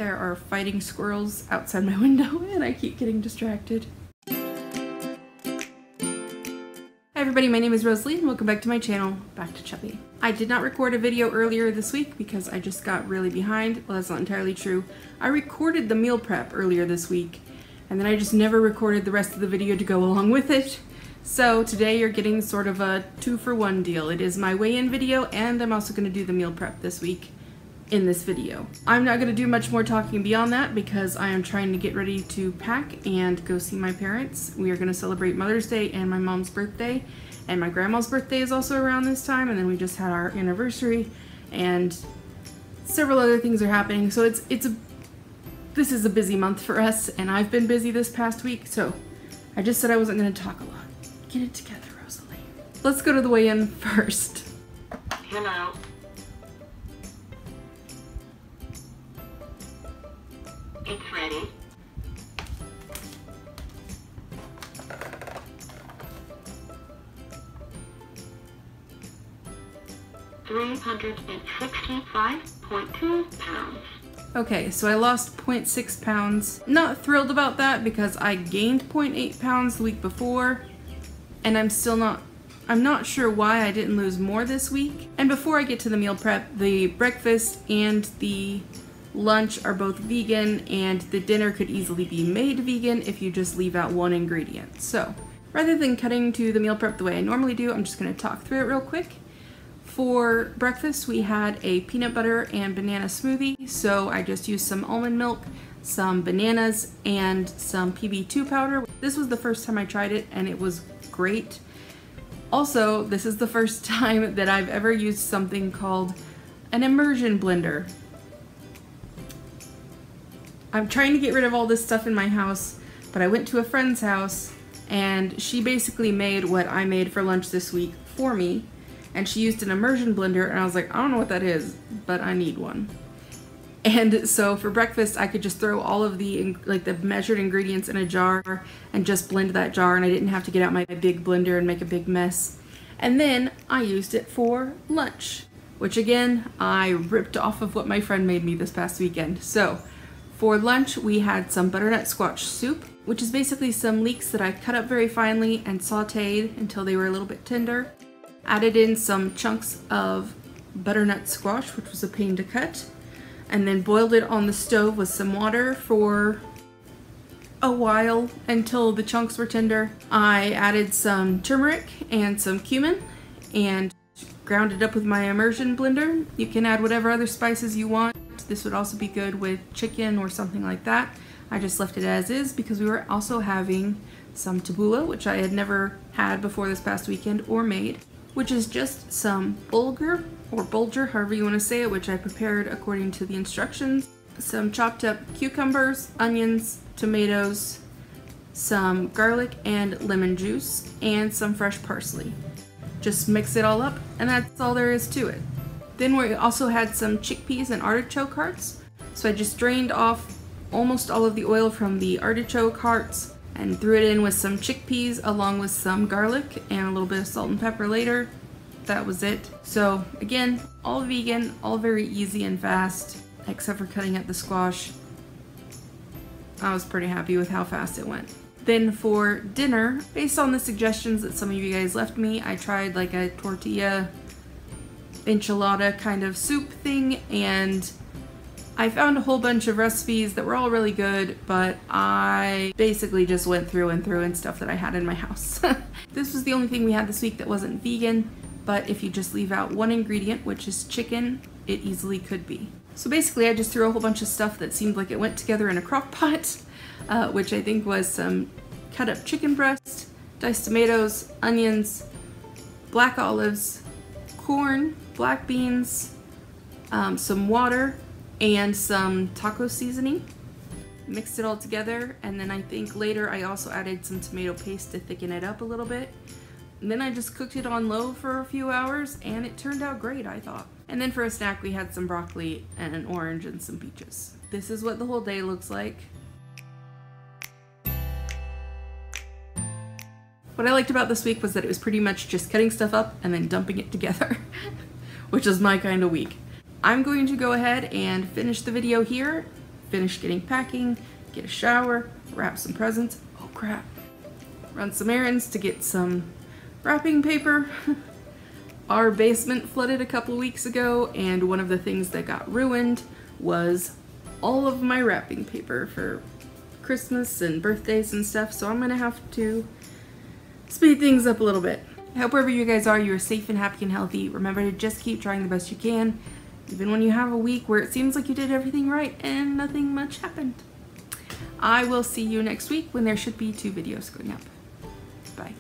There are fighting squirrels outside my window and I keep getting distracted. Hi everybody, my name is Rosalie and welcome back to my channel, back to Chubby. I did not record a video earlier this week because I just got really behind. Well, that's not entirely true. I recorded the meal prep earlier this week and then I just never recorded the rest of the video to go along with it. So today you're getting sort of a 2-for-1 deal. It is my weigh-in video and I'm also going to do the meal prep this week in this video. I'm not going to do much more talking beyond that because I am trying to get ready to pack and go see my parents. We are going to celebrate Mother's Day and my mom's birthday, and my grandma's birthday is also around this time, and then we just had our anniversary and several other things are happening. So this is a busy month for us, and I've been busy this past week, so I just said I wasn't going to talk a lot. Get it together, Rosalie. Let's go to the weigh-in first. Hello. It's ready. $365.2 pounds. Okay, so I lost 0.6 pounds. Not thrilled about that because I gained 0.8 pounds the week before, and I'm not sure why I didn't lose more this week. And before I get to the meal prep, the breakfast and the lunch are both vegan, and the dinner could easily be made vegan if you just leave out one ingredient. So rather than cutting to the meal prep the way I normally do, I'm just going to talk through it real quick. For breakfast, we had a peanut butter and banana smoothie. So I just used some almond milk, some bananas, and some PB2 powder. This was the first time I tried it and it was great. Also, this is the first time that I've ever used something called an immersion blender. I'm trying to get rid of all this stuff in my house, but I went to a friend's house and she basically made what I made for lunch this week for me, and she used an immersion blender, and I was like, I don't know what that is, but I need one. And so for breakfast I could just throw all of the measured ingredients in a jar and just blend that jar, and I didn't have to get out my big blender and make a big mess. And then I used it for lunch, which again I ripped off of what my friend made me this past weekend. So for lunch, we had some butternut squash soup, which is basically some leeks that I cut up very finely and sauteed until they were a little bit tender. Added in some chunks of butternut squash, which was a pain to cut, and then boiled it on the stove with some water for a while until the chunks were tender. I added some turmeric and some cumin and ground it up with my immersion blender. You can add whatever other spices you want. This would also be good with chicken or something like that. I just left it as is because we were also having some tabbouleh, which I had never had before this past weekend or made, which is just some bulgur or bulgur, however you want to say it, which I prepared according to the instructions. Some chopped up cucumbers, onions, tomatoes, some garlic and lemon juice, and some fresh parsley. Just mix it all up, and that's all there is to it. Then we also had some chickpeas and artichoke hearts. So I just drained off almost all of the oil from the artichoke hearts and threw it in with some chickpeas along with some garlic and a little bit of salt and pepper later. That was it. So again, all vegan, all very easy and fast, except for cutting up the squash. I was pretty happy with how fast it went. Then for dinner, based on the suggestions that some of you guys left me, I tried like a tortilla enchilada kind of soup thing, and I found a whole bunch of recipes that were all really good, but I basically just went through and threw in stuff that I had in my house. This was the only thing we had this week that wasn't vegan, but if you just leave out one ingredient, which is chicken, it easily could be. So basically I just threw a whole bunch of stuff that seemed like it went together in a crock pot, which I think was some cut up chicken breast, diced tomatoes, onions, black olives, corn, black beans, some water, and some taco seasoning. Mixed it all together, and then I think later I also added some tomato paste to thicken it up a little bit. And then I just cooked it on low for a few hours, and it turned out great, I thought. And then for a snack we had some broccoli and an orange and some peaches. This is what the whole day looks like. What I liked about this week was that it was pretty much just cutting stuff up and then dumping it together, which is my kind of week. I'm going to go ahead and finish the video here, finish getting packing, get a shower, wrap some presents. Oh crap. Run some errands to get some wrapping paper. Our basement flooded a couple weeks ago, and one of the things that got ruined was all of my wrapping paper for Christmas and birthdays and stuff, so I'm gonna have to speed things up a little bit. I hope wherever you guys are, you are safe and happy and healthy. Remember to just keep trying the best you can, even when you have a week where it seems like you did everything right and nothing much happened. I will see you next week when there should be 2 videos going up.